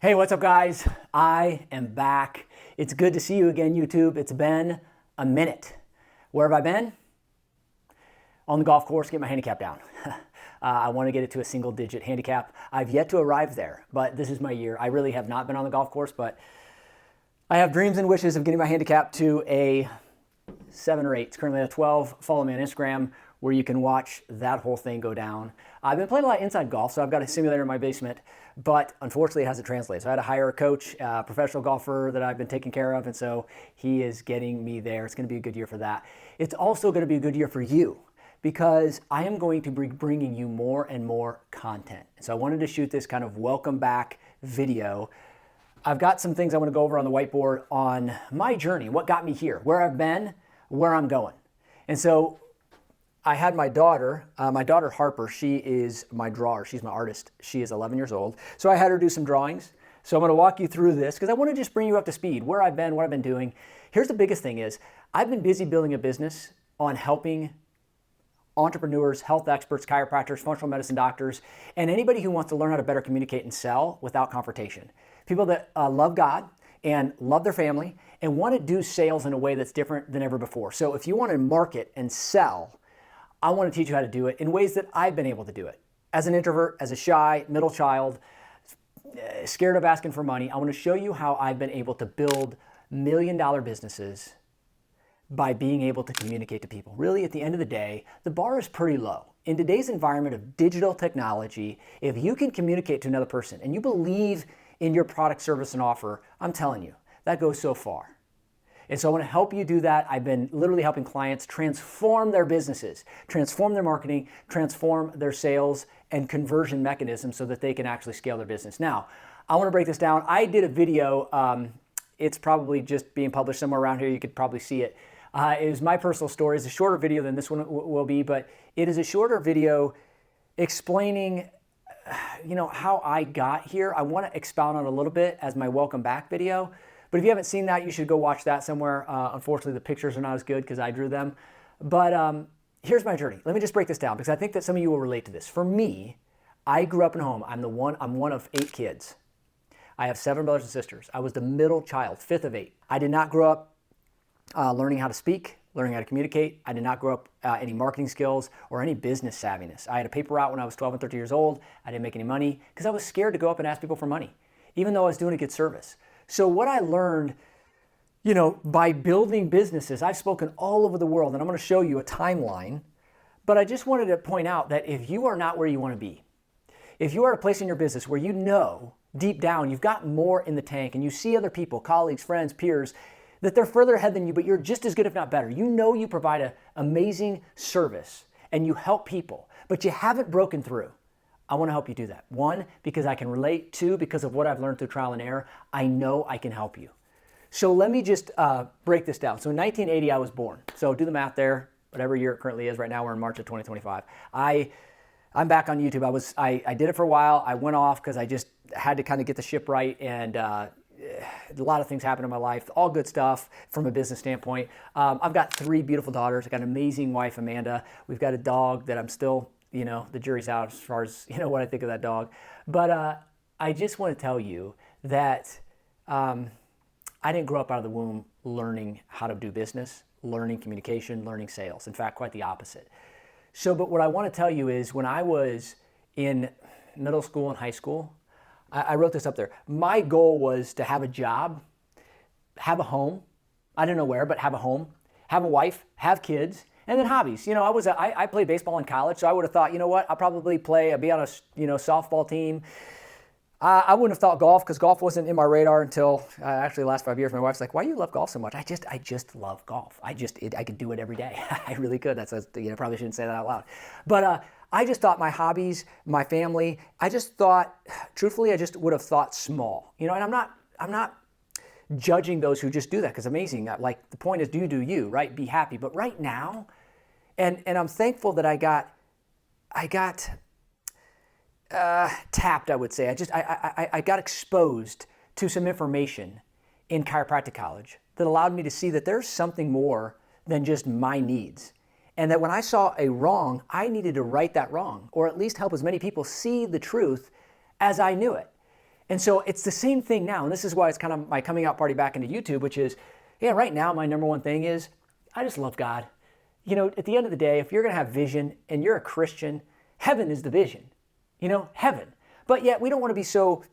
Hey, what's up guys? I am back. It's good to see you again, YouTube. It's been a minute. Where have I been? On the golf course, get my handicap down. I want to get it to a single digit handicap. I've yet to arrive there, but this is my year. I really have not been on the golf course, but I have dreams and wishes of getting my handicap to a 7 or 8. It's currently a 12. Follow me on Instagram where you can watch that whole thing go down. I've been playing a lot of inside golf, so I've got a simulator in my basement, but unfortunately it hasn't translated. So I had to hire a coach, a professional golfer that I've been taking care of, and so he is getting me there. It's going to be a good year for that. It's also going to be a good year for you because I am going to be bringing you more and more content. So I wanted to shoot this kind of welcome back video. I've got some things I want to go over on the whiteboard on my journey, what got me here, where I've been, where I'm going. And so I had my daughter Harper, she is my drawer, she's my artist. She is 11 years old. So I had her do some drawings. So I'm gonna walk you through this because I wanna just bring you up to speed, where I've been, what I've been doing. Here's the biggest thing is, I've been busy building a business on helping entrepreneurs, health experts, chiropractors, functional medicine doctors, and anybody who wants to learn how to better communicate and sell without confrontation. People that love God and love their family and want to do sales in a way that's different than ever before. So if you want to market and sell, I want to teach you how to do it in ways that I've been able to do it. As an introvert, as a shy middle child, scared of asking for money, I want to show you how I've been able to build million-dollar businesses by being able to communicate to people. Really, at the end of the day, the bar is pretty low. In today's environment of digital technology, if you can communicate to another person and you believe in your product, service, and offer, I'm telling you, that goes so far. And so I want to help you do that. I've been literally helping clients transform their businesses, transform their marketing, transform their sales and conversion mechanisms so that they can actually scale their business. Now, I want to break this down. I did a video. It's probably just being published somewhere around here. You could probably see it. It was my personal story. It's a shorter video than this one will be, but it is a shorter video explaining how I got here. I want to expound on it a little bit as my welcome back video. But if you haven't seen that, you should go watch that somewhere. Unfortunately, the pictures are not as good because I drew them. But here's my journey. Let me just break this down because I think that some of you will relate to this. For me, I grew up in a home. I'm one of 8 kids. I have 7 brothers and sisters. I was the middle child, 5th of 8. I did not grow up learning how to speak, learning how to communicate. I did not grow up any marketing skills or any business savviness. I had a paper route when I was 12 and 13 years old. I didn't make any money because I was scared to go up and ask people for money, even though I was doing a good service. So what I learned, by building businesses, I've spoken all over the world, and I'm going to show you a timeline, but I just wanted to point out that if you are not where you want to be, if you are at a place in your business where you know deep down you've got more in the tank and you see other people, colleagues, friends, peers, that they're further ahead than you, but you're just as good if not better. You know you provide an amazing service and you help people, but you haven't broken through. I want to help you do that. 1, because I can relate. 2, because of what I've learned through trial and error. I know I can help you. So let me just break this down. So in 1980, I was born. So do the math there, whatever year it currently is. Right now, we're in March of 2025. I'm back on YouTube. I did it for a while. I went off because I just had to kind of get the ship right, and a lot of things happened in my life, all good stuff from a business standpoint. I've got 3 beautiful daughters. I've got an amazing wife, Amanda. We've got a dog that I'm still, the jury's out as far as, what I think of that dog. But I just want to tell you that I didn't grow up out of the womb learning how to do business, learning communication, learning sales. In fact, quite the opposite. So, but what I want to tell you is when I was in middle school and high school, I wrote this up there. My goal was to have a job, have a home. I didn't know where, but have a home, have a wife, have kids, and then hobbies. I played baseball in college, so I would have thought, I'll probably be on a softball team. I wouldn't have thought golf because golf wasn't in my radar until actually the last 5 years. My wife's like, "Why do you love golf so much?" I just love golf. I could do it every day. I really could. Probably shouldn't say that out loud. But I just thought my hobbies, my family. I just thought, truthfully, I just would have thought small. And I'm not judging those who just do that because amazing. Like the point is, do you, right? Be happy. But right now, and I'm thankful that I got tapped, I would say. I got exposed to some information in chiropractic college that allowed me to see that there's something more than just my needs. And that when I saw a wrong, I needed to right that wrong, or at least help as many people see the truth as I knew it. And so it's the same thing now. And this is why it's kind of my coming out party back into YouTube, which is, yeah, right now my number one thing is I just love God. You know, at the end of the day, if you're going to have vision and you're a Christian, heaven is the vision. You know, heaven. But yet we don't want to be so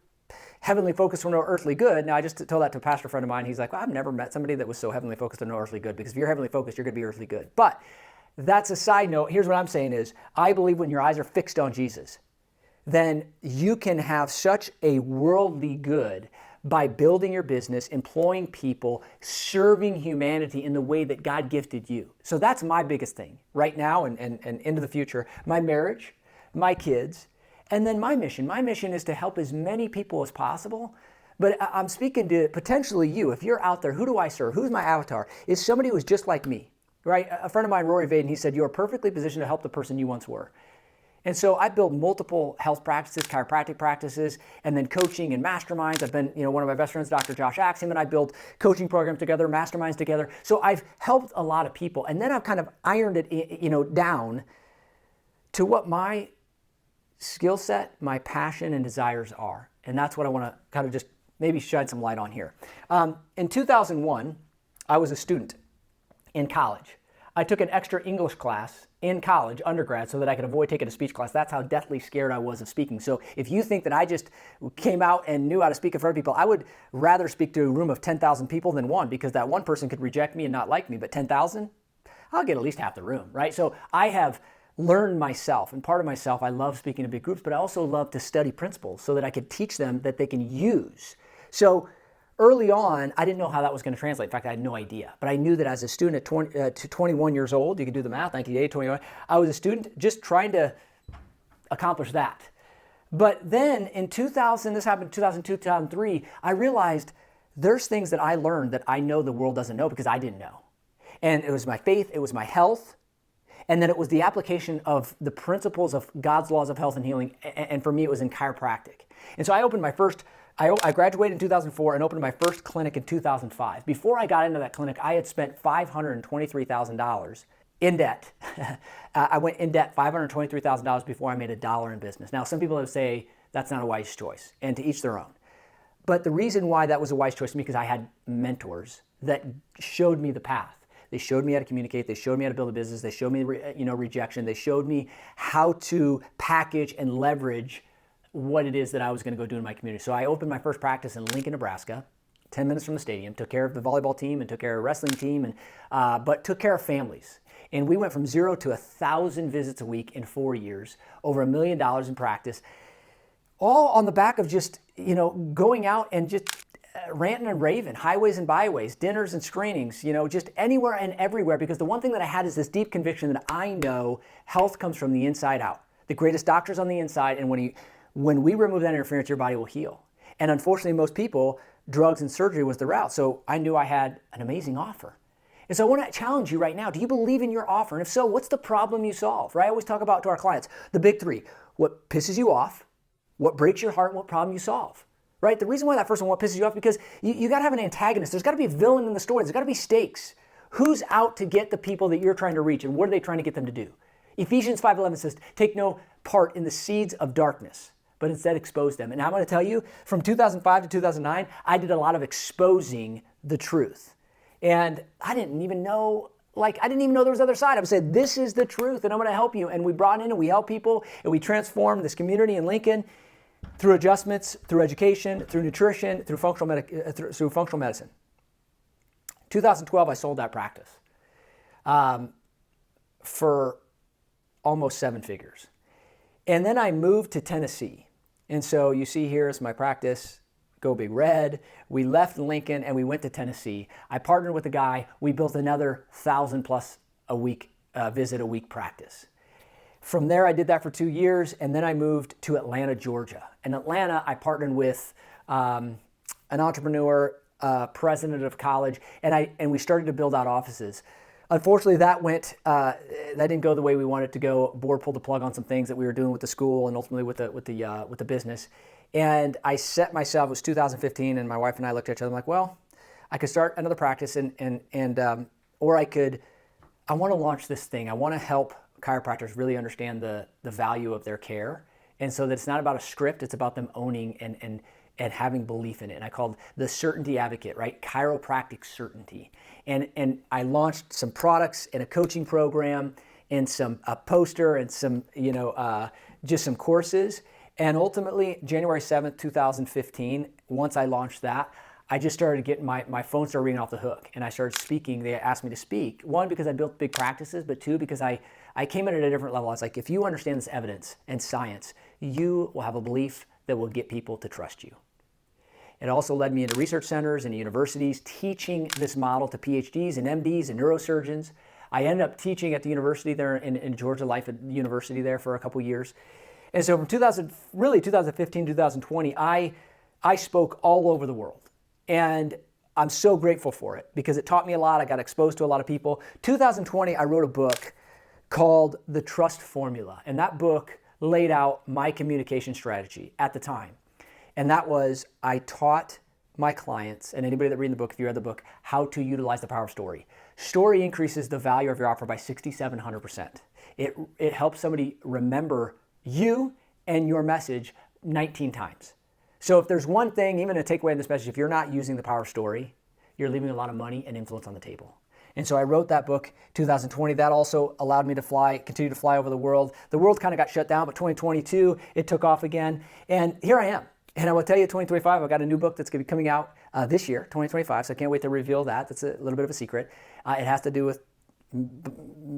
heavenly focused for no earthly good. Now, I just told that to a pastor friend of mine. He's like, well, I've never met somebody that was so heavenly focused on no earthly good, because if you're heavenly focused, you're going to be earthly good. But that's a side note. Here's what I'm saying is, I believe when your eyes are fixed on Jesus, then you can have such a worldly good by building your business, employing people, serving humanity in the way that God gifted you. So that's my biggest thing right now and into the future. My marriage, my kids, and then my mission. My mission is to help as many people as possible. But I'm speaking to potentially you. If you're out there, who do I serve? Who's my avatar? Is somebody who's just like me, right? A friend of mine, Rory Vaden, he said, you are perfectly positioned to help the person you once were. And so I built multiple health practices, chiropractic practices, and then coaching and masterminds. I've been, one of my best friends, Dr. Josh Axe, him and I built coaching programs together, masterminds together. So I've helped a lot of people. And then I've kind of ironed it, down to what my skill set, my passion, and desires are. And that's what I want to kind of just maybe shed some light on here. In 2001, I was a student in college. I took an extra English class in college, undergrad, so that I could avoid taking a speech class. That's how deathly scared I was of speaking. So if you think that I just came out and knew how to speak in front of people, I would rather speak to a room of 10,000 people than one, because that one person could reject me and not like me. But 10,000, I'll get at least half the room, right? So I have learned myself, and part of myself, I love speaking to big groups, but I also love to study principles so that I could teach them that they can use. So early on, I didn't know how that was going to translate. In fact, I had no idea. But I knew that as a student to 21 years old, you can do the math, 1980, 21, I was a student just trying to accomplish that. But then in 2000, this happened in 2002, 2003, I realized there's things that I learned that I know the world doesn't know because I didn't know. And it was my faith, it was my health, and then it was the application of the principles of God's laws of health and healing. And for me, it was in chiropractic. And so I opened my first, I graduated in 2004 and opened my first clinic in 2005. Before I got into that clinic, I had spent $523,000 in debt. I went in debt $523,000 before I made $1 in business. Now, some people would say that's not a wise choice, and to each their own. But the reason why that was a wise choice to me, because I had mentors that showed me the path. They showed me how to communicate. They showed me how to build a business. They showed me, rejection. They showed me how to package and leverage what it is that I was going to go do in my community. So I opened my first practice in Lincoln, Nebraska, 10 minutes from the stadium, took care of the volleyball team and took care of the wrestling team, and but took care of families. And we went from 0 to 1,000 visits a week in 4 years, over $1 million in practice, all on the back of just, going out and just ranting and raving, highways and byways, dinners and screenings, just anywhere and everywhere. Because the one thing that I had is this deep conviction that I know health comes from the inside out. The greatest doctor's on the inside, and when we remove that interference, your body will heal. And unfortunately, most people, drugs and surgery was the route. So I knew I had an amazing offer. And so I want to challenge you right now. Do you believe in your offer? And if so, what's the problem you solve? Right? I always talk about to our clients, the big three: what pisses you off, what breaks your heart, and what problem you solve. Right? The reason why that first one, what pisses you off, because you got to have an antagonist. There's got to be a villain in the story. There's got to be stakes. Who's out to get the people that you're trying to reach, and what are they trying to get them to do? Ephesians 5:11 says, take no part in the seeds of darkness, but instead expose them. And I'm going to tell you, from 2005 to 2009, I did a lot of exposing the truth. And I didn't even know there was the other side. I would say, this is the truth, and I'm going to help you. And we brought in and we help people, and we transformed this community in Lincoln through adjustments, through education, through nutrition, through functional medicine. 2012, I sold that practice for almost 7 figures. And then I moved to Tennessee. And so you see here is my practice, Go Big Red. We left Lincoln and we went to Tennessee. I partnered with a guy. We built another 1,000 plus a week visit a week practice. From there, I did that for 2 years, and then I moved to Atlanta, Georgia. In Atlanta, I partnered with an entrepreneur, president of college, and we started to build out offices. Unfortunately, that didn't go the way we wanted it to go. Board pulled the plug on some things that we were doing with the school and ultimately with the business. And I set myself, it was 2015, and my wife and I looked at each other, I'm like, well, I could start another practice or I want to launch this thing. I want to help chiropractors really understand the value of their care. And so that it's not about a script, it's about them owning and having belief in it. And I called the certainty advocate, right? Chiropractic certainty. And I launched some products and a coaching program and a poster and some, just some courses. And ultimately, January 7th, 2015, once I launched that, I just started getting my phone started ringing off the hook, and I started speaking. They asked me to speak. One, because I built big practices, but two, because I came in at a different level. I was like, if you understand this evidence and science, you will have a belief that will get people to trust you. It also led me into research centers and universities, teaching this model to PhDs and MDs and neurosurgeons. I ended up teaching at the university there in Georgia Life at the university there for a couple years. And so from 2015, 2020, I spoke all over the world. And I'm so grateful for it because it taught me a lot. I got exposed to a lot of people. 2020, I wrote a book called The Trust Formula. And that book laid out my communication strategy at the time. And that was, I taught my clients, and anybody that read the book, if you read the book, how to utilize the power of story. Story increases the value of your offer by 6,700%. It helps somebody remember you and your message 19 times. So if there's one thing, even a takeaway in this message, if you're not using the power of story, you're leaving a lot of money and influence on the table. And so I wrote that book 2020. That also allowed me to continue to fly over the world. The world kind of got shut down, but 2022, it took off again. And here I am. And I will tell you, 2025, I've got a new book that's going to be coming out this year, 2025, so I can't wait to reveal that. That's a little bit of a secret. It has to do with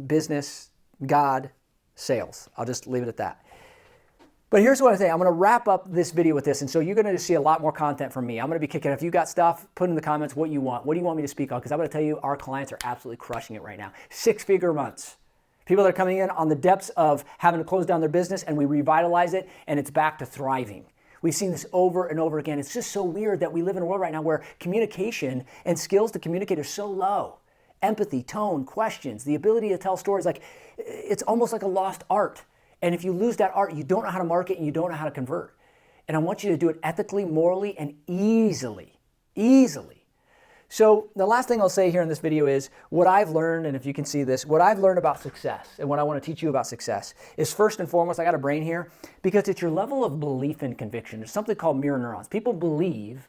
business, God, sales. I'll just leave it at that. But here's what I say. I'm going to wrap up this video with this, and so you're going to see a lot more content from me. I'm going to be kicking. If you got stuff, put in the comments what you want. What do you want me to speak on? Because I'm going to tell you, our clients are absolutely crushing it right now. 6-figure months. People that are coming in on the depths of having to close down their business, and we revitalize it, and it's back to thriving. We've seen this over and over again. It's just so weird that we live in a world right now where communication and skills to communicate are so low. Empathy, tone, questions, the ability to tell stories, it's almost like a lost art. And if you lose that art, you don't know how to market and you don't know how to convert. And I want you to do it ethically, morally, and easily. So the last thing I'll say here in this video is what I've learned, and if you can see this, what I've learned about success and what I want to teach you about success is first and foremost, I got a brain here, because it's your level of belief and conviction. There's something called mirror neurons. People believe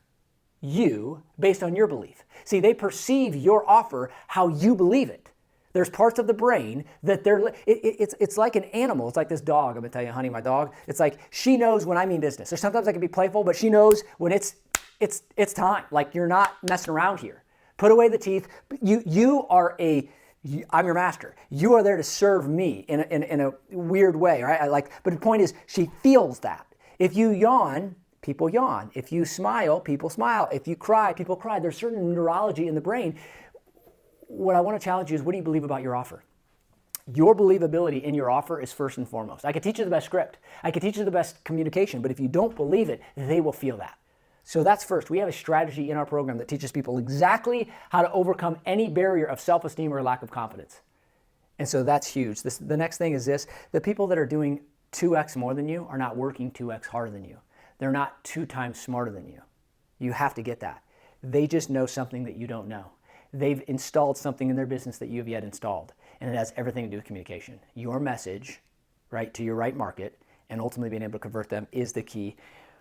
you based on your belief. See, they perceive your offer how you believe it. There's parts of the brain that it's like an animal. It's like this dog. I'm going to tell you, Honey, my dog. It's like she knows when I mean business. There's sometimes I can be playful, but she knows when it's time. Like, you're not messing around here. Put away the teeth. I'm your master. You are there to serve me in a weird way, right? But the point is, she feels that. If you yawn, people yawn. If you smile, people smile. If you cry, people cry. There's certain neurology in the brain. What I want to challenge you is, what do you believe about your offer? Your believability in your offer is first and foremost. I could teach you the best script. I could teach you the best communication, but if you don't believe it, they will feel that. So that's first. We have a strategy in our program that teaches people exactly how to overcome any barrier of self-esteem or lack of confidence. And so that's huge. The next thing is this: the people that are doing 2x more than you are not working 2x harder than you. They're not 2 times smarter than you. You have to get that. They just know something that you don't know. They've installed something in their business that you have yet installed. And it has everything to do with communication. Your message, right, to your right market, and ultimately being able to convert them is the key.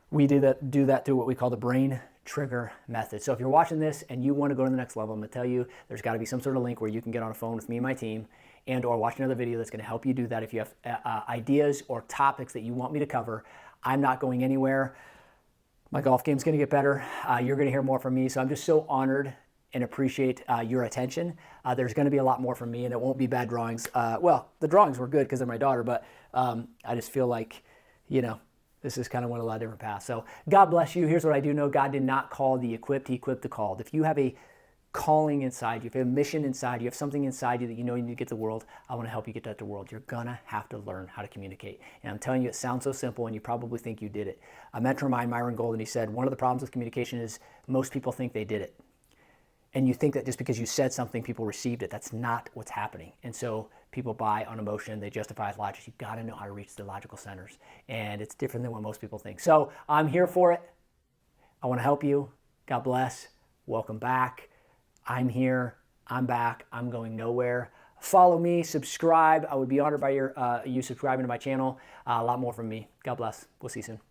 We do that through what we call the brain trigger method. So if you're watching this and you want to go to the next level, I'm going to tell you there's got to be some sort of link where you can get on a phone with me and my team, and or watch another video that's going to help you do that. If you have ideas or topics that you want me to cover, I'm not going anywhere. My golf game's going to get better. You're going to hear more from me. So I'm just so honored and appreciate your attention. There's going to be a lot more from me, and it won't be bad drawings. Well, the drawings were good because they're my daughter, but I just feel like, this is kind of one of a lot of different paths. So God bless you. Here's what I do know. God did not call the equipped. He equipped the called. If you have a calling inside you, if you have a mission inside you, have something inside you that you know you need to get to the world, I want to help you get that to the world. You're going to have to learn how to communicate. And I'm telling you, it sounds so simple, and you probably think you did it. A mentor of mine, Myron Golden, he said, one of the problems with communication is most people think they did it. And you think that just because you said something, people received it. That's not what's happening. And so people buy on emotion. They justify with logic. You've got to know how to reach the logical centers. And it's different than what most people think. So I'm here for it. I want to help you. God bless. Welcome back. I'm here. I'm back. I'm going nowhere. Follow me. Subscribe. I would be honored by you subscribing to my channel. A lot more from me. God bless. We'll see you soon.